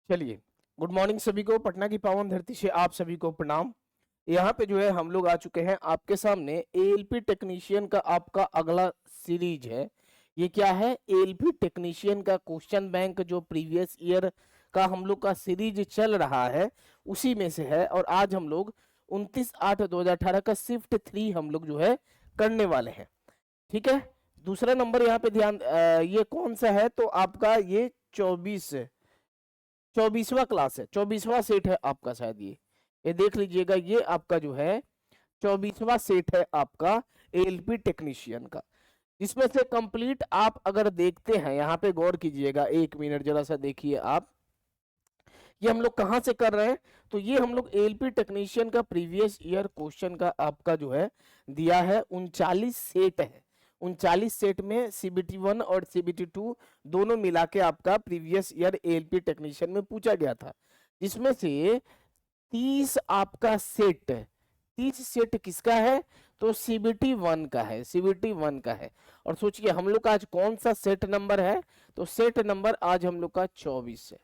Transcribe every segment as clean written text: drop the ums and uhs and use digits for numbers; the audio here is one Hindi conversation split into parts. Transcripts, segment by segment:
चलिए, गुड मॉर्निंग सभी को। पटना की पावन धरती से आप सभी को प्रणाम। यहाँ पे जो है हम लोग आ चुके हैं आपके सामने एएलपी टेक्नीशियन का आपका अगला सीरीज है। ये क्या है? एएलपी टेक्नीशियन का क्वेश्चन बैंक जो प्रीवियस ईयर का हम लोग का सीरीज चल रहा है उसी में से है। और आज हम लोग 29/8/2018 का शिफ्ट 3 हम लोग जो है करने वाले हैं। ठीक है, दूसरा नंबर यहाँ पे ध्यान ये कौन सा है? तो आपका ये 24वां क्लास है, 24वां सेट है आपका। शायद ये देख लीजिएगा, ये आपका जो है 24वां सेट है आपका एएलपी टेक्नीशियन का। इसमें से कंप्लीट आप अगर देखते हैं, यहाँ पे गौर कीजिएगा, 1 मिनट जरा सा देखिए आप। ये हम लोग कहाँ से कर रहे हैं? तो ये हम लोग एएलपी टेक्नीशियन का प्रीवियस ईयर क्वेश्चन का आपका जो है दिया है। 39 सेट है, 39 सेट में CBT1 और CBT2 दोनों मिला के आपका प्रीवियस ईयर एएलपी टेक्नीशियन में पूछा गया था, जिसमें से 30 आपका सेट, 30 सेट किसका है? तो CBT1 का है, CBT1 का है। और सोचिए हम लोग का आज कौन सा सेट नंबर है? तो सेट नंबर आज हम लोग का 24 है।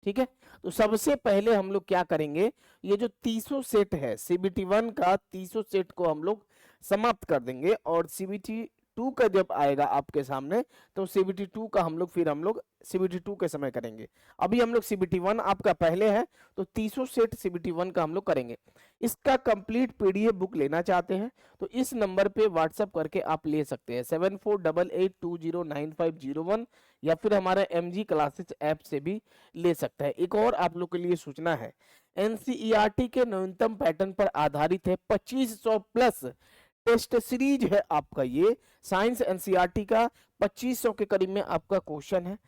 ठीक है, तो सबसे पहले हम लोग क्या करेंगे, ये जो 30 सेट है CBT1 का, 30 सेट को हम लोग समाप्त कर देंगे। और CBT2 का जब आएगा आपके सामने तो CBT2 का हम लोग CBT2 के समय करेंगे। अभी हम लोग CBT1 आपका पहले है, तो 30 सेट CBT1 का हम लोग करेंगे। इसका कंप्लीट PDF बुक लेना चाहते हैं तो इस नंबर पे व्हाट्सअप करके आप ले सकते हैं, 7488209501, या फिर हमारा MG क्लासेस ऐप से भी ले सकता है। एक और आप लोग के लिए सूचना है, NCERT के न्यूनतम पैटर्न पर आधारित है, 2500 प्लस टेस्ट सीरीज है आपका। ये साइंस NCERT का 2500 के करीब में आपका क्वेश्चन है।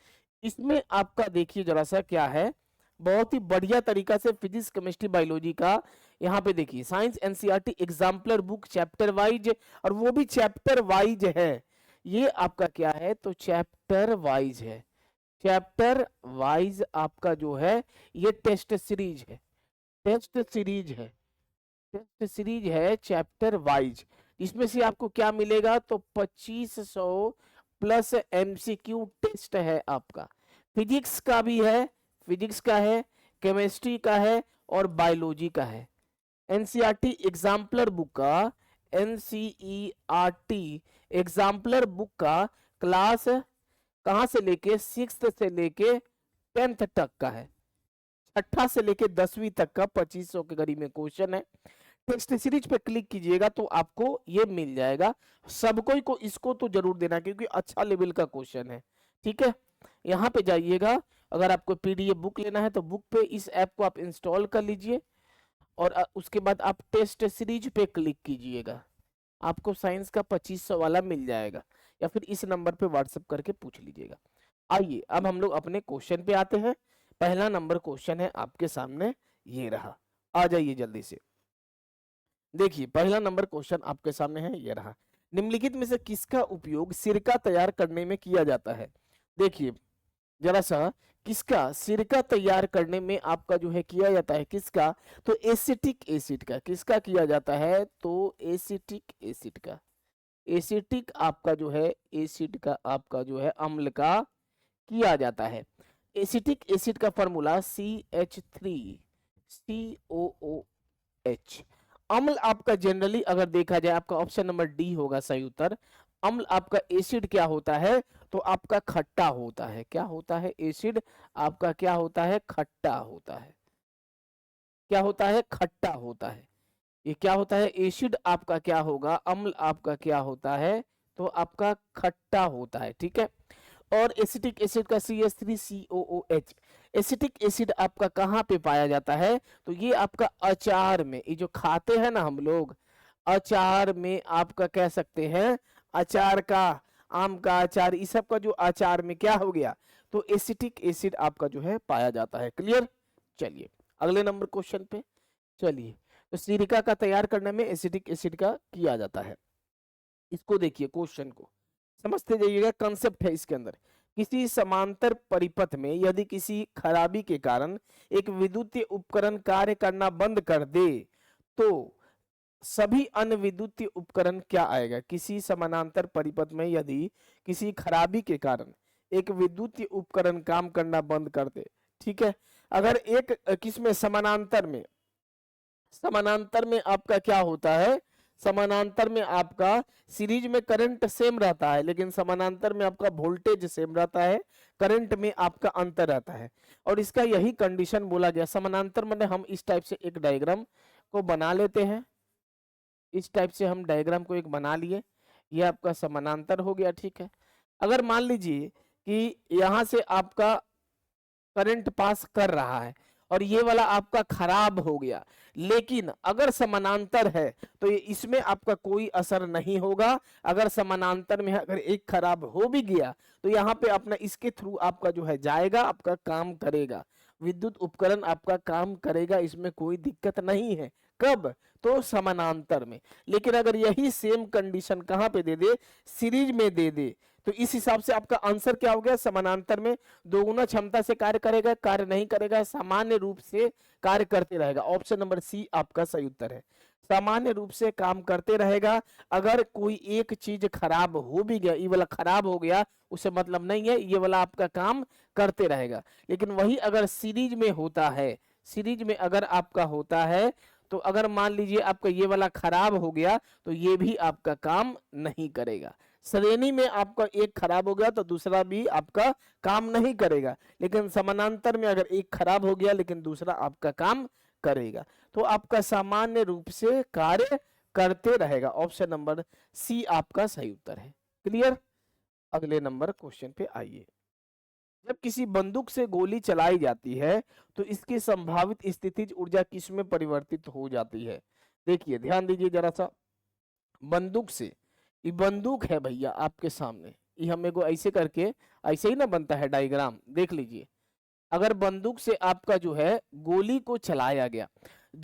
इसमें आपका देखिए जरा सा क्या है, बहुत ही बढ़िया तरीका से फिजिक्स केमिस्ट्री बायोलॉजी का यहाँ पे देखिए science NCERT exemplar book chapter wise, और वो भी चैप्टर वाइज है। ये आपका क्या है? तो चैप्टर वाइज है, चैप्टर वाइज आपका जो है ये टेस्ट सीरीज है, टेस्ट सीरीज है, टेस्ट सीरीज है चैप्टर वाइज। इसमें से आपको क्या मिलेगा? तो 2500 प्लस MCQ टेस्ट है आपका। फिजिक्स का भी है, फिजिक्स का है, केमिस्ट्री का है और बायोलॉजी का है। NCERT एग्जाम्पलर बुक का, NCERT एग्जाम्पलर बुक का क्लास कहां से लेके 6th से लेके 10th तक का है, 6ठा से लेके 10वीं तक का 2500 के करीब में क्वेश्चन है। टेक्स्ट सीरीज पे क्लिक कीजिएगा तो आपको ये मिल जाएगा। सबको को इसको तो जरूर देना क्योंकि अच्छा लेवल का क्वेश्चन है। ठीक है, यहाँ पे जाइएगा, अगर आपको PDF बुक लेना है तो बुक पे इस ऐप को आप इंस्टॉल कर लीजिए और उसके बाद आप टेस्ट सीरीज पे क्लिक कीजिएगा, आपको साइंस का 2500 वाला मिल जाएगा, या फिर इस नंबर पे व्हाट्सएप करके पूछ लीजिएगा। आइए अब हम लोग अपने क्वेश्चन पे आते हैं। पहला नंबर क्वेश्चन है आपके सामने, ये रहा। आ जाइए जल्दी से, देखिए पहला नंबर क्वेश्चन आपके सामने है, ये रहा। निम्नलिखित में से किसका उपयोग सिरका तैयार करने में किया जाता है? देखिए जरा सा, किसका सिरका तैयार करने में आपका जो है किया जाता है, किसका? तो एसिटिक एसिड का। किसका किया जाता है? तो एसिटिक एसिड का। एसिटिक आपका जो है एसिड का आपका जो है अम्ल का किया जाता है। एसिटिक एसिड का फॉर्मूला CH3COOH। अम्ल आपका जनरली अगर देखा जाए, आपका ऑप्शन नंबर डी होगा सही उत्तर। अम्ल आपका एसिड क्या होता है? तो आपका खट्टा होता है। क्या होता है? एसिड आपका क्या होता है? खट्टा होता है। क्या होता है? खट्टा होता है। ये क्या होता है? एसिड आपका क्या होगा? अम्ल आपका क्या होता है? तो आपका खट्टा होता है। ठीक है, और एसिटिक एसिड का CH3COOH। एसिटिक एसिड आपका कहाँ पे पाया जाता है? तो ये आपका अचार में, ये जो खाते हैं ना हम लोग, अचार में आपका कह सकते हैं, अचार का, आम का अचार, इस सब का जो अचार में क्या हो गया? तो एसिटिक एसिड आपका जो है पाया जाता है। क्लियर? चलिए अगले नंबर क्वेश्चन पे चलिए। तो सिरका का तैयार करने में एसिटिक एसिड का किया जाता है। इसको देखिए, क्वेश्चन को समझते जाइएगा, कंसेप्ट है इसके अंदर। किसी समांतर परिपथ में यदि किसी खराबी के कारण एक विद्युतीय उपकरण कार्य करना बंद कर दे तो सभी अन्य विद्युतीय उपकरण क्या आएगा? किसी समानांतर परिपथ में यदि किसी खराबी के कारण एक विद्युतीय उपकरण काम करना बंद कर दे, ठीक है, अगर एक किसमें समानांतर में आपका क्या होता है, समानांतर में आपका सीरीज में करंट सेम रहता है, लेकिन समानांतर में आपका वोल्टेज सेम रहता है, करंट में आपका अंतर रहता है। और इसका यही कंडीशन बोला गया। समानांतर में हम इस टाइप से एक डायग्राम को बना लेते हैं, इस टाइप से हम डायग्राम को एक बना लिए, ये आपका समानांतर हो गया, ठीक है। अगर मान लीजिए कि यहां से आपका करंट पास कर रहा है और ये वाला आपका खराब हो गया, लेकिन अगर समानांतर है तो ये इसमें आपका कोई असर नहीं होगा। अगर समानांतर में अगर एक खराब हो भी गया तो यहाँ पे अपना इसके थ्रू आपका जो है जाएगा, आपका काम करेगा, विद्युत उपकरण आपका काम करेगा, इसमें कोई दिक्कत नहीं है। कब? तो समानांतर में। लेकिन अगर यही सेम कंडीशन कहाँ पे दे दे, सीरीज में दे दे, तो इस हिसाब से आपका आंसर क्या हो गया, समानांतर में दोगुना क्षमता से कार्य करेगा, कार्य नहीं करेगा, सामान्य रूप से कार्य करते रहेगा। ऑप्शन नंबर सी आपका सही उत्तर है, सामान्य रूप से काम करते रहेगा। अगर कोई एक चीज खराब हो भी गया, ये वाला खराब हो गया, उससे मतलब नहीं है, ये वाला आपका काम करते रहेगा। लेकिन वही अगर सीरीज में होता है, सीरीज में अगर आपका होता है, तो अगर मान लीजिए आपका ये वाला खराब हो गया तो ये भी आपका काम नहीं करेगा। श्रेणी में आपका एक खराब हो गया तो दूसरा भी आपका काम नहीं करेगा, लेकिन समानांतर में अगर एक खराब हो गया लेकिन दूसरा आपका काम करेगा, तो आपका सामान्य रूप से कार्य करते रहेगा। ऑप्शन नंबर सी आपका सही उत्तर है। क्लियर? अगले नंबर क्वेश्चन पे आइए। जब किसी बंदूक से गोली चलाई जाती है तो इसकी संभावित स्थितिज ऊर्जा किस में परिवर्तित हो जाती है? देखिए ध्यान दीजिए जरा सा, बंदूक से, ये बंदूक है भैया आपके सामने, ये हमें को ऐसे करके ऐसे ही ना बनता है डायग्राम, देख लीजिए। अगर बंदूक से आपका जो है गोली को चलाया गया,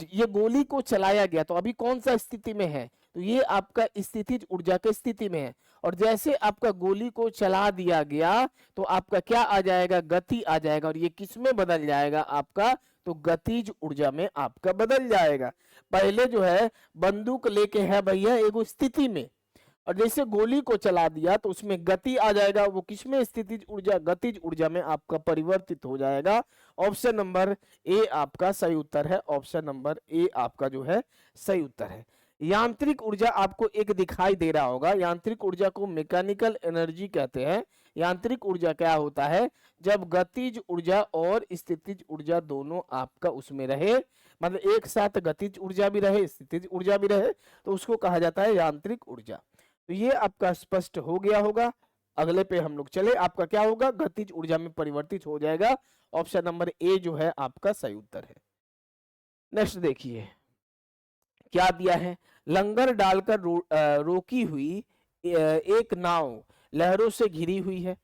ये गोली को चलाया गया तो अभी कौन सा स्थिति में है, तो ये आपका स्थितिज ऊर्जा के स्थिति में है। और जैसे आपका गोली को चला दिया गया तो आपका क्या आ जाएगा, गति आ जाएगा, और ये किस में बदल जाएगा आपका, तो गतिज ऊर्जा में आपका बदल जाएगा। पहले जो है बंदूक लेके है भैया एगो स्थिति में, और जैसे गोली को चला दिया तो उसमें गति आ जाएगा, वो किसमें, स्थितिज ऊर्जा, गतिज ऊर्जा में आपका परिवर्तित हो जाएगा। ऑप्शन नंबर ए आपका सही उत्तर है, ऑप्शन नंबर ए आपका जो है सही उत्तर है। यांत्रिक ऊर्जा आपको एक दिखाई दे रहा होगा, यांत्रिक ऊर्जा को मैकेनिकल एनर्जी कहते हैं। यांत्रिक ऊर्जा क्या होता है, जब गतिज ऊर्जा और स्थितिज ऊर्जा दोनों आपका उसमें रहे, मतलब एक साथ गतिज ऊर्जा भी रहे, स्थितिज ऊर्जा भी रहे, तो उसको कहा जाता है यांत्रिक ऊर्जा। तो ये आपका स्पष्ट हो गया होगा। अगले पे हम लोग चले, आपका क्या होगा, गतिज ऊर्जा में परिवर्तित हो जाएगा। ऑप्शन नंबर ए जो है आपका सही उत्तर है। नेक्स्ट देखिए क्या दिया है, लंगर डालकर रोकी हुई एक नाव लहरों से घिरी हुई है,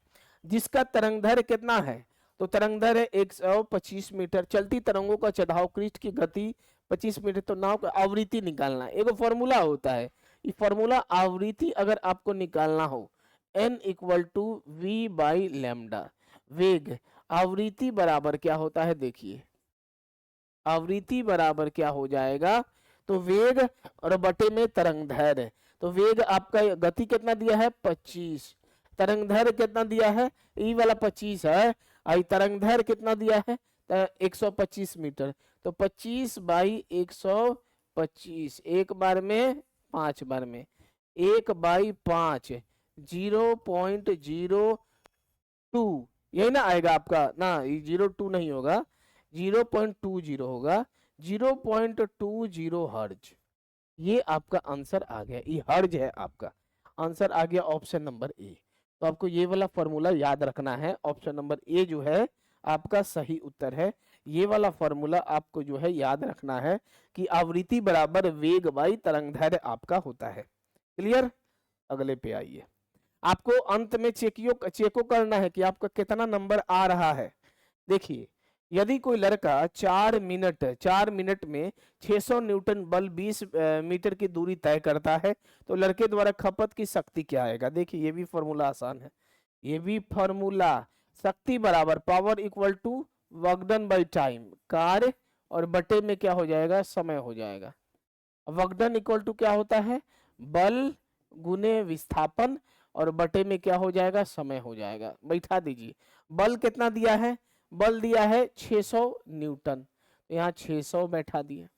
जिसका तरंगदैर्घ्य कितना है, तो तरंगदैर्घ्य 125 मीटर, चलती तरंगों का चढ़ाव पृष्ठ की गति 25 मीटर, तो नाव का आवृत्ति निकालना है। एक फॉर्मूला होता है, ये फॉर्मूला आवृत्ति अगर आपको निकालना हो, n equal to V by lambda, वेग, आवृत्ति बराबर क्या होता है, देखिए आवृत्ति बराबर क्या हो जाएगा, तो वेग और बटे में तरंगदैर्घ्य। तो वेग आपका, गति कितना दिया है 25, तरंगदैर्घ्य कितना दिया है, ई वाला 25 है, आई तरंगदैर्घ्य कितना दिया है 125 मीटर, तो 25 बाई 125, एक बार में 5 बार में, 1 बाई 5 0.02, यही ना आएगा आपका ना, 02 नहीं होगा, 0.20 होगा, 0.20 हर्ज। ये आपका आंसर आ गया, ये हर्ज है आपका आंसर आ गया, ऑप्शन नंबर ए। तो आपको ये वाला फॉर्मूला याद रखना है, ऑप्शन नंबर ए जो है आपका सही उत्तर है। ये वाला फॉर्मूला आपको जो है याद रखना है कि आवृत्ति बराबर वेग बाई तरंगदैर्घ्य आपका होता है। क्लियर? अगले पे आइए, आपको अंत में चेको करना है कि आपका कितना नंबर आ रहा है। देखिए यदि कोई लड़का 4 मिनट में 600 न्यूटन बल 20 मीटर की दूरी तय करता है तो लड़के द्वारा खपत की शक्ति क्या आएगा। देखिए ये भी फॉर्मूला आसान है, ये भी फॉर्मूला, शक्ति बराबर power equal to work done by time, कार्य और बटे में क्या हो जाएगा, समय हो जाएगा। वर्क डन इक्वल टू क्या होता है, बल गुने विस्थापन, और बटे में क्या हो जाएगा, समय हो जाएगा। बैठा दीजिए, बल कितना दिया है, बल दिया है 600 न्यूटन, तो यहाँ 600 बैठा दिए।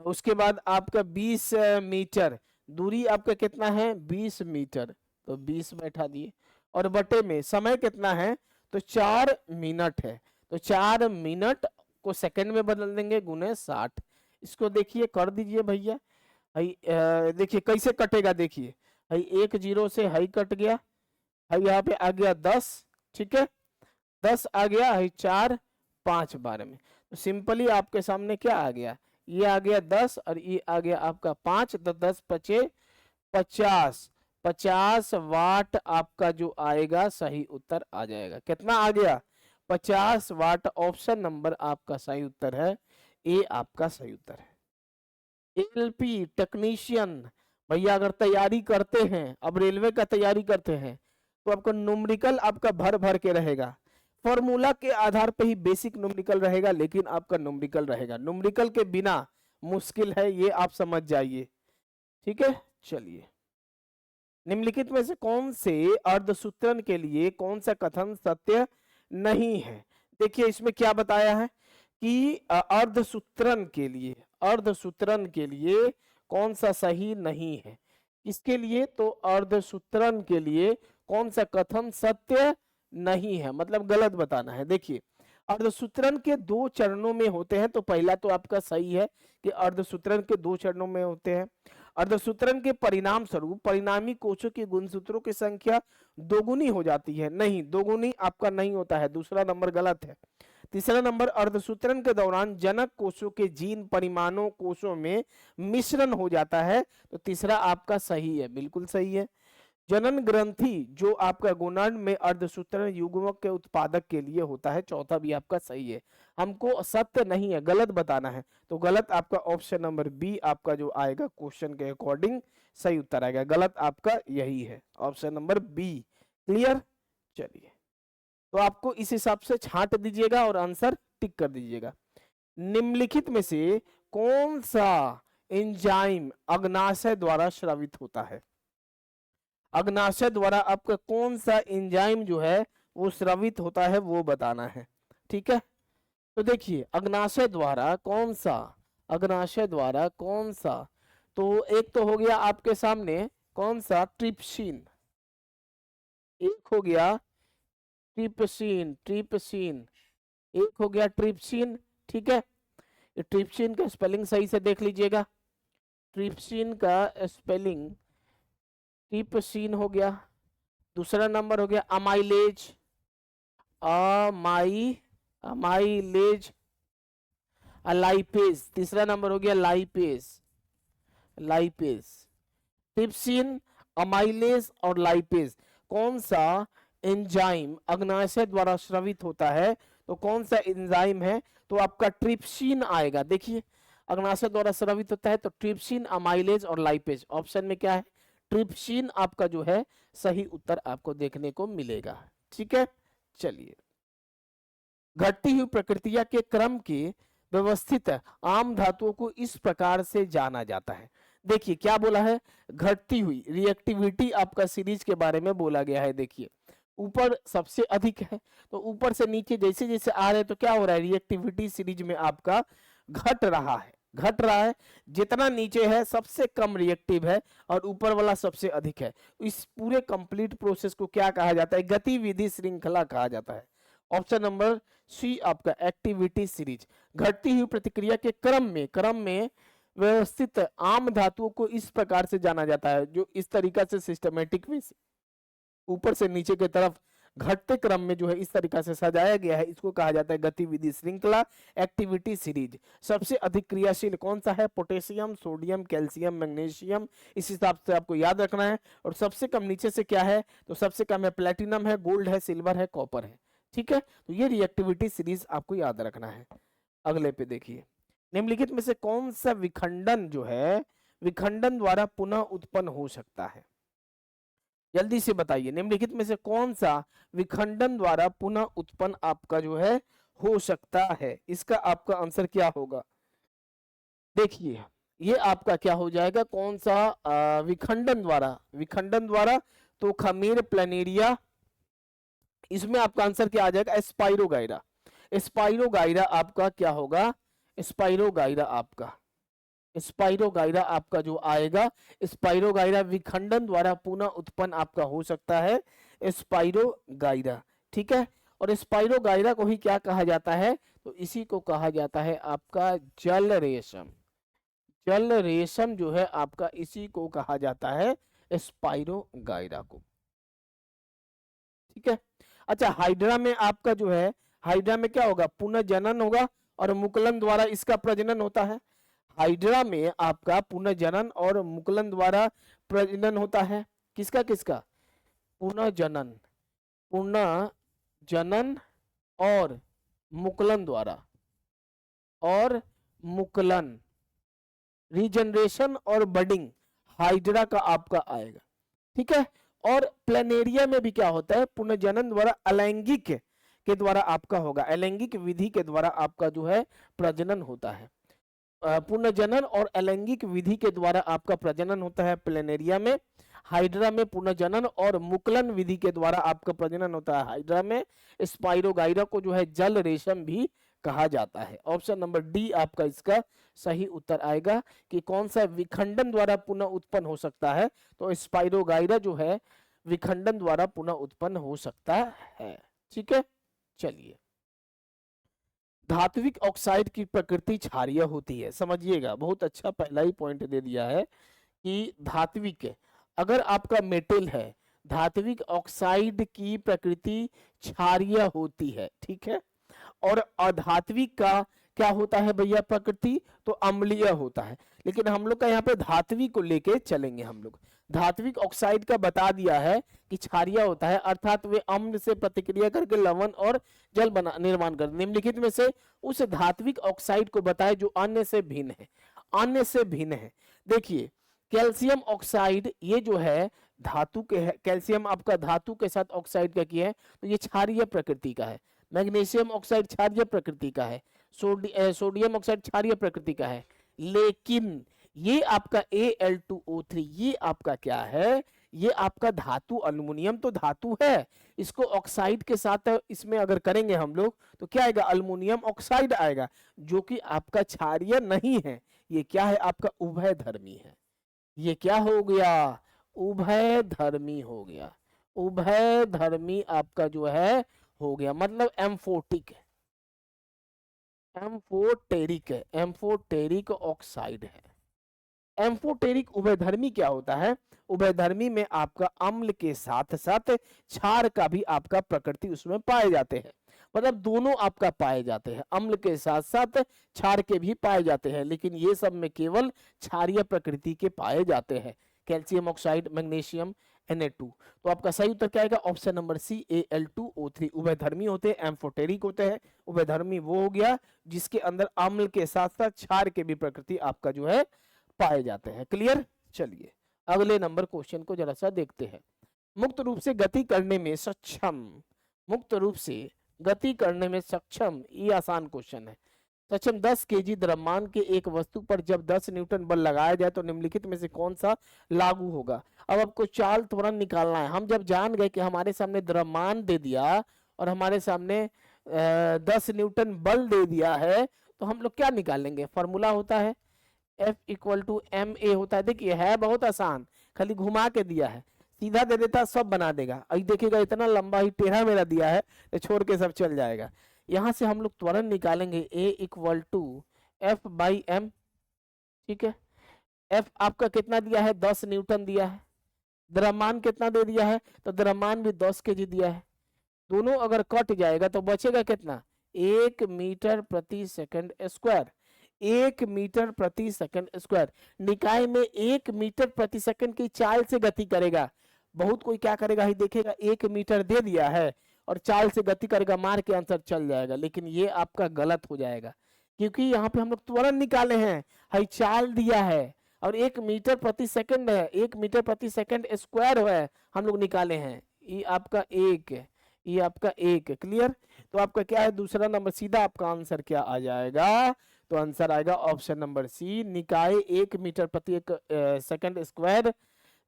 उसके बाद आपका 20 मीटर दूरी आपका कितना है 20 मीटर, तो 20 बैठा दिए। और बटे में समय कितना है तो 4 मिनट है, तो 4 मिनट को सेकंड में बदल देंगे गुने 60। इसको देखिए कर दीजिए भैया। देखिए कैसे कटेगा, देखिए हाई 1 0 से हाई कट गया, हाई यहाँ पे आ गया 10, ठीक है 10 आ गया, हाई 4 5 12 में, तो सिंपली आपके सामने क्या आ गया, ये आ गया 10 और ये आ गया आपका 5, तो 10 पचे 50, 50 वाट आपका जो आएगा सही उत्तर आ जाएगा। कितना आ गया 50 वाट। ऑप्शन नंबर आपका सही उत्तर है, ए आपका सही उत्तर है। एलपी टेक्नीशियन भैया अगर तैयारी करते हैं, अब रेलवे का तैयारी करते हैं, तो आपको न्यूमेरिकल आपका भर भर के रहेगा, फॉर्मूला के आधार पे ही बेसिक न्यूमेरिकल रहेगा, लेकिन आपका न्यूमेरिकल रहेगा, न्यूमेरिकल के बिना मुश्किल है, ये आप समझ जाइए, ठीक है। चलिए, निम्नलिखित में से कौन से अर्धसूत्रन के लिए कौन सा कथन सत्य नहीं है। देखिए इसमें क्या बताया है कि अर्धसूत्रन के लिए, अर्धसूत्रन के लिए कौन सा सही नहीं है, इसके लिए तो अर्धसूत्रन के लिए कौन सा कथन सत्य नहीं है, मतलब गलत बताना है। देखिए अर्धसूत्रन के 2 चरणों में होते हैं, तो पहला तो आपका सही है कि अर्धसूत्रन के 2 चरणों में होते हैं। अर्धसूत्रन के परिणाम स्वरूप परिणामी कोशों की गुणसूत्रों की संख्या दोगुनी हो जाती है, नहीं दोगुनी आपका नहीं होता है, दूसरा नंबर गलत है। तीसरा नंबर अर्धसूत्रन के दौरान जनक कोशों के जीन परिमाणों कोशों में मिश्रण हो जाता है, तो तीसरा आपका सही है, बिल्कुल सही है। जनन ग्रंथि जो आपका गोनाड में अर्धसूत्रन युग्मक के उत्पादक के लिए होता है, चौथा भी आपका सही है। हमको सत्य नहीं है, गलत बताना है, तो गलत आपका ऑप्शन नंबर बी आपका जो आएगा क्वेश्चन के अकॉर्डिंग सही उत्तर आएगा, गलत आपका यही है ऑप्शन नंबर बी। क्लियर। चलिए तो आपको इस हिसाब से छांट दीजिएगा और आंसर टिक कर दीजिएगा। निम्नलिखित में से कौन सा एंजाइम अग्नाशय द्वारा स्रावित होता है, अग्नाशय द्वारा आपका कौन सा एंजाइम जो है वो स्रावित होता है वो बताना है, ठीक है। तो देखिए अग्नाशय द्वारा कौन सा, अग्नाशय द्वारा कौन सा, तो एक तो हो गया आपके सामने कौन सा ट्रिप्सिन, एक हो गया ट्रिप्सिन, ट्रिप्सिन एक हो गया ट्रिप्सिन, ठीक है। ट्रिप्सिन का स्पेलिंग सही से देख लीजिएगा, ट्रिप्सिन का स्पेलिंग ट्रिप्सिन हो गया। दूसरा नंबर हो गया अमाइलेज, अमाइलेज लाइपेज, तीसरा नंबर हो गया लाइपेज, लाइपेज। ट्रिप्सिन, अमाइलेज और लाइपेज, कौन सा एंजाइम अग्नाशय द्वारा स्रावित होता है, तो कौन सा एंजाइम है, तो आपका ट्रिप्सिन आएगा। देखिए अग्नाशय द्वारा स्रावित होता है तो ट्रिप्सिन, अमाइलेज और लाइपेज, ऑप्शन में क्या है ट्रिप्सिन आपका जो है सही उत्तर आपको देखने को मिलेगा, ठीक है। चलिए, घटती हुई प्रक्रिया के क्रम के व्यवस्थित आम धातुओं को इस प्रकार से जाना जाता है। देखिए क्या बोला है, घटती हुई रिएक्टिविटी आपका सीरीज के बारे में बोला गया है। देखिए ऊपर सबसे अधिक है, तो ऊपर से नीचे जैसे जैसे आ रहे हैं तो क्या हो रहा है, रिएक्टिविटी सीरीज में आपका घट रहा है, घट रहा है। जितना नीचे है सबसे कम रिएक्टिव है और ऊपर वाला सबसे अधिक है। इस पूरे कंप्लीट प्रोसेस को क्या कहा जाता है, गतिविधि श्रृंखला कहा जाता है। ऑप्शन नंबर सी आपका एक्टिविटी सीरीज। घटती हुई प्रतिक्रिया के क्रम में व्यवस्थित आम धातुओं को इस प्रकार से जाना जाता है, जो इस तरीका से सिस्टमेटिक वे से ऊपर से नीचे की तरफ घटते क्रम में जो है इस तरीका से सजाया गया है, इसको कहा जाता है गतिविधि श्रृंखला, एक्टिविटी सीरीज। सबसे अधिक क्रियाशील कौन सा है, पोटेशियम, सोडियम, कैल्शियम, मैग्नीशियम, इस हिसाब से आपको याद रखना है। और सबसे कम नीचे से क्या है, तो सबसे कम है प्लेटिनम है, गोल्ड है, सिल्वर है, कॉपर है, ठीक है। तो ये रिएक्टिविटी सीरीज आपको याद रखना है। अगले पे देखिए, निम्नलिखित में से कौन सा विखंडन जो है विखंडन द्वारा पुनः उत्पन्न हो सकता है, जल्दी से बताइए। निम्नलिखित में से कौन सा विखंडन द्वारा पुनः उत्पन्न आपका जो है हो सकता है, इसका आपका आंसर क्या होगा। देखिए ये आपका क्या हो जाएगा, कौन सा विखंडन द्वारा, विखंडन द्वारा तो खमीर, प्लेनेरिया, इसमें आपका आंसर क्या आ जाएगा, स्पाइरोगाइरा। स्पाइरोगाइरा आपका क्या होगा, स्पाइरोगाइरा आपका जो आएगा, स्पाइरोगाइरा विखंडन द्वारा पुनः उत्पन्न आपका हो सकता है, स्पाइरोगाइरा। ठीक है, और स्पाइरोगाइरा को ही क्या कहा जाता है, तो इसी को कहा जाता है आपका जल रेशम। जल रेशम जो है आपका, इसी को कहा जाता है स्पाइरोगाइरा को। ठीक है, अच्छा हाइड्रा में आपका जो है, हाइड्रा में क्या होगा, पुनर्जनन होगा और मुकुलन द्वारा इसका प्रजनन होता है। हाइड्रा में आपका पुनर्जनन और मुकुलन द्वारा प्रजनन होता है, किसका किसका, पुनर्जनन, पुनर्जनन और मुकुलन द्वारा, और मुकुलन, रीजनरेशन और बडिंग हाइड्रा का आपका आएगा। ठीक है, और प्लेनेरिया में भी क्या होता है, पुनर्जनन द्वारा अलैंगिक के द्वारा आपका होगा, अलैंगिक विधि के द्वारा आपका जो है प्रजनन होता है। पुनर्जनन और अलैंगिक विधि के द्वारा आपका प्रजनन होता है प्लेनेरिया में। हाइड्रा में पुनर्जनन और मुकुलन विधि के द्वारा आपका प्रजनन होता है हाइड्रा में। स्पाइरोगाइरा को जो है जल रेशम भी कहा जाता है। ऑप्शन नंबर डी आपका इसका सही उत्तर आएगा कि कौन सा विखंडन द्वारा पुनः उत्पन्न हो सकता है, तो स्पाइरोगाइरा जो है विखंडन द्वारा पुनः उत्पन्न हो सकता है। ठीक है, चलिए, धात्विक ऑक्साइड की प्रकृति क्षारीय होती है, समझिएगा, बहुत अच्छा पहला ही पॉइंट दे दिया है कि धात्विक, अगर आपका मेटल है, धात्विक ऑक्साइड की प्रकृति क्षारीय होती है। ठीक है, और अधात्विक का क्या होता है भैया प्रकृति, तो अम्लीय होता है। लेकिन हम लोग का यहाँ पे धात्विक को लेके चलेंगे, हम लोग धात्विक ऑक्साइड का बता दिया है कि क्षारीय होता है, अर्थात वे अम्ल से प्रतिक्रिया करके लवण और जल बना निर्माण कर, निम्नलिखित में से उस धात्विक ऑक्साइड को बताए जो अन्य से भिन्न है, अन्य से भिन्न है। देखिए कैल्शियम ऑक्साइड, ये जो है धातु के है, कैल्शियम आपका धातु के साथ ऑक्साइड का किया है, तो ये क्षारीय प्रकृति का है। मैग्नीशियम ऑक्साइड क्षारीय प्रकृति का है, सोडियम ऑक्साइड क्षारीय प्रकृति का है। लेकिन ये आपका Al2O3 ये आपका क्या है, ये आपका धातु, अल्युमिनियम तो धातु है, इसको ऑक्साइड के साथ इसमें अगर करेंगे हम लोग तो क्या आएगा, अल्युमिनियम ऑक्साइड आएगा, जो कि आपका क्षारीय नहीं है। ये क्या है आपका उभय धर्मी है। ये क्या हो गया, उभय धर्मी हो गया, उभय धर्मी आपका जो है हो गया, मतलब एम्फोटिक है, एम्फोटेरिक है, एम्फोटेरिक ऑक्साइड है। एम्फोटेरिक उभयधर्मी क्या होता है, उभयधर्मी में आपका अम्ल के साथ साथ क्षार का भी आपका प्रकृति उसमें पाए जाते हैं, मतलब दोनों आपका पाए जाते हैं, अम्ल के साथ साथ क्षार के भी पाए जाते हैं, लेकिन ये सब में केवल क्षारीय प्रकृति के पाए जाते हैं, कैल्शियम ऑक्साइड, मैग्नीशियम, Na2। तो आपका सही उत्तर क्या आएगा, ऑप्शन नंबर सी Al2O3। उभयधर्मी होते हैं, एम्फोटेरिक होते हैं। उभयधर्मी वो हो गया जिसके अंदर अम्ल के साथ साथ क्षार के भी प्रकृति आपका जो है पाए जाते हैं। क्लियर, चलिए अगले नंबर क्वेश्चन को जरा सा देखते हैं। मुक्त रूप से गति करने में सक्षम, मुक्त रूप से गति करने में सक्षम, ये आसान क्वेश्चन है। सक्षम 10 केजी द्रव्यमान के एक वस्तु पर जब 10 न्यूटन बल लगाया जाए तो निम्नलिखित में से कौन सा लागू होगा। अब आपको चाल त्वरण निकालना है। हम जब जान गए कि हमारे सामने द्रव्यमान दे दिया और हमारे सामने 10 न्यूटन बल दे दिया है, तो हम लोग क्या निकालेंगे, फॉर्मूला होता है F=ma होता है। देखिए है बहुत आसान, खाली घुमा के दिया है, सीधा दे देता सब बना देगा। अब देखिएगा इतना लंबा ही टेढ़ा मेरा दिया है तो छोड़ के सब चल जाएगा। यहां से हम लोग त्वरण निकालेंगे A=F/m। ठीक है, F आपका कितना दिया है, 10 न्यूटन दिया है। द्रव्यमान कितना दे दिया है, तो द्रव्यमान भी 10 केजी दिया है। दोनों अगर कट जाएगा तो बचेगा कितना, 1 मीटर प्रति सेकंड स्क्वायर, 1 मीटर प्रति सेकंड स्क्वायर। निकाय में 1 मीटर प्रति सेकंड की चाल से गति करेगा। बहुत कोई क्या करेगा ही देखेगा 1 मीटर दे दिया है और चाल से गति करेगा, मार के आंसर चल जाएगा, लेकिन ये आपका गलत हो जाएगा, क्योंकि यहाँ पे हम लोग त्वरण निकाले हैं, हाई चाल दिया है और 1 मीटर प्रति सेकंड है, 1 मीटर प्रति सेकंड स्क्वायर है हम लोग निकाले हैं। ये आपका एक, ये आपका एक। क्लियर, तो आपका क्या है दूसरा नंबर, सीधा आपका आंसर क्या आ जाएगा, तो आंसर आएगा ऑप्शन नंबर सी, निकाय 1 मीटर प्रति सेकंड स्क्वायर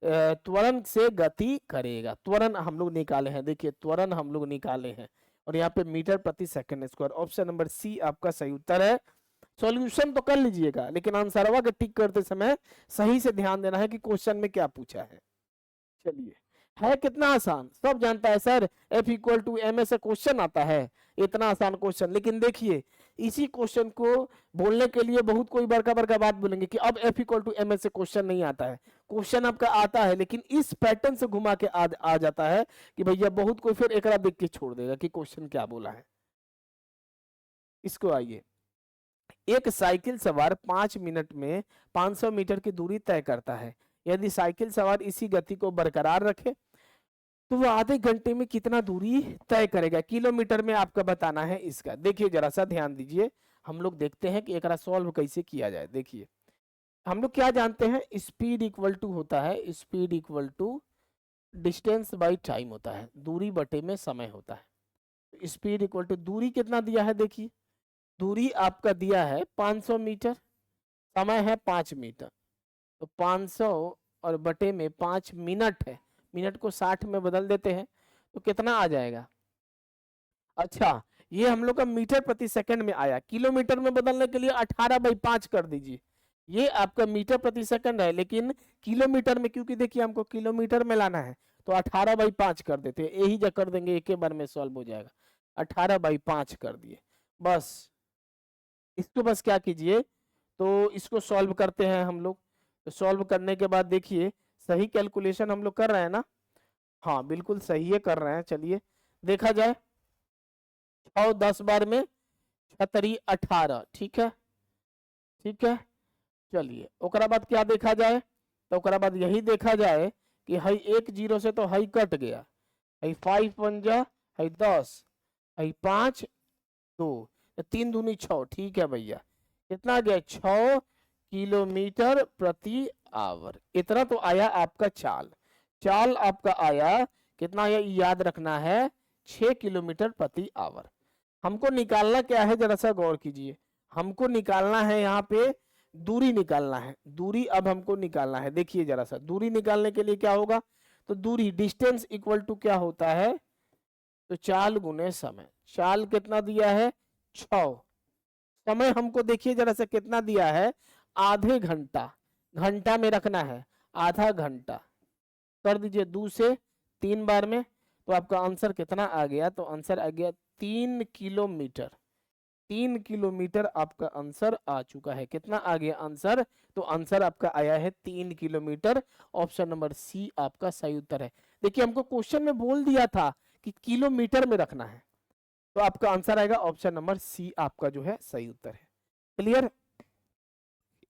त्वरण से गति करेगा। त्वरण हम लोग निकाले हैं, देखिए त्वरण हम लोग निकाले हैं, और यहाँ पे मीटर प्रति second square. Option number C आपका सही उत्तर है। सॉल्यूशन तो कर लीजिएगा, लेकिन आंसरवा के टिक करते समय सही से ध्यान देना है कि क्वेश्चन में क्या पूछा है। चलिए, है कितना आसान, सब जानता है sir, F equal to M से क्वेश्चन आता है, इतना आसान क्वेश्चन। लेकिन देखिए, इसी क्वेश्चन को बोलने के लिए बहुत कोई बड़का बड़का बात बोलेंगे कि अब F इक्वल टू एम से क्वेश्चन नहीं आता है। क्वेश्चन आपका आता है, लेकिन इस पैटर्न से घुमा के आ जाता है कि भैया बहुत कोई फिर एकरा देख के छोड़ देगा कि क्वेश्चन क्या बोला है। इसको आइए, एक साइकिल सवार 5 मिनट में 500 मीटर की दूरी तय करता है। यदि साइकिल सवार इसी गति को बरकरार रखे तो वो आधे घंटे में कितना दूरी तय करेगा। किलोमीटर में आपका बताना है इसका। देखिए जरा सा ध्यान दीजिए, हम लोग देखते हैं कि एकरा सॉल्व कैसे किया जाए। देखिए, हम लोग क्या जानते हैं, स्पीड इक्वल टू होता है, speed equal to distance by time होता है, दूरी बटे में समय होता है। स्पीड इक्वल टू दूरी कितना दिया है, देखिए दूरी आपका दिया है 500 मीटर, समय है 5 मीटर, तो 500 और बटे में 5 मिनट है, मिनट को 60 में बदल देते हैं तो कितना आ जाएगा। अच्छा, ये हम लोग का मीटर प्रति सेकंड में आया, किलोमीटर में बदलने के लिए 18/5 कर दीजिए। ये आपका मीटर प्रति सेकंड है, लेकिन किलोमीटर में क्योंकि देखिए हमको किलोमीटर में लाना है तो 18/5 कर देते हैं, यही जब कर देंगे एक बार में सॉल्व हो जाएगा। 18/5 कर दिए, बस इसको बस क्या कीजिए, तो इसको सॉल्व करते हैं हम लोग। तो सॉल्व करने के बाद देखिए सही कैलकुलेशन हम लोग कर रहे हैं ना, हाँ बिल्कुल सही है कर रहे हैं। चलिए देखा जाए, 6 10 बार में 6 18, ठीक है, ठीक है। चलिए ओकरा बाद क्या देखा जाए, तो ओकरा बाद यही देखा जाए कि हई 1 0 से तो हई कट गया, हई 5 1 जा, हई 10, हई 5 2, 3 दूनी 6, ठीक है भैया, कितना आ गया 6 किलोमीटर प्रति आवर। इतना तो आया आपका चाल, चाल आपका आया कितना आया, याद रखना है 6 किलोमीटर प्रति आवर। हमको निकालना क्या है, जरा सा गौर कीजिए, हमको निकालना है यहाँ पे दूरी निकालना है, दूरी अब हमको निकालना है। देखिए जरा सा, दूरी निकालने के लिए क्या होगा, तो दूरी डिस्टेंस इक्वल टू क्या होता है, तो चाल गुने समय। चाल कितना दिया है 6, समय हमको देखिए जरा सा कितना दिया है, आधे घंटा, घंटा में रखना है, आधा घंटा कर दीजिए 2 से 3 बार में, तो आपका आंसर कितना आ गया, तो आंसर आ गया 3 किलोमीटर। 3 किलोमीटर आपका आंसर आ चुका है। कितना आ गया आंसर, तो आंसर आपका आया है 3 किलोमीटर। ऑप्शन नंबर सी आपका सही उत्तर है। देखिए हमको क्वेश्चन में बोल दिया था कि किलोमीटर में रखना है, तो आपका आंसर आएगा ऑप्शन नंबर सी आपका जो है सही उत्तर है। क्लियर,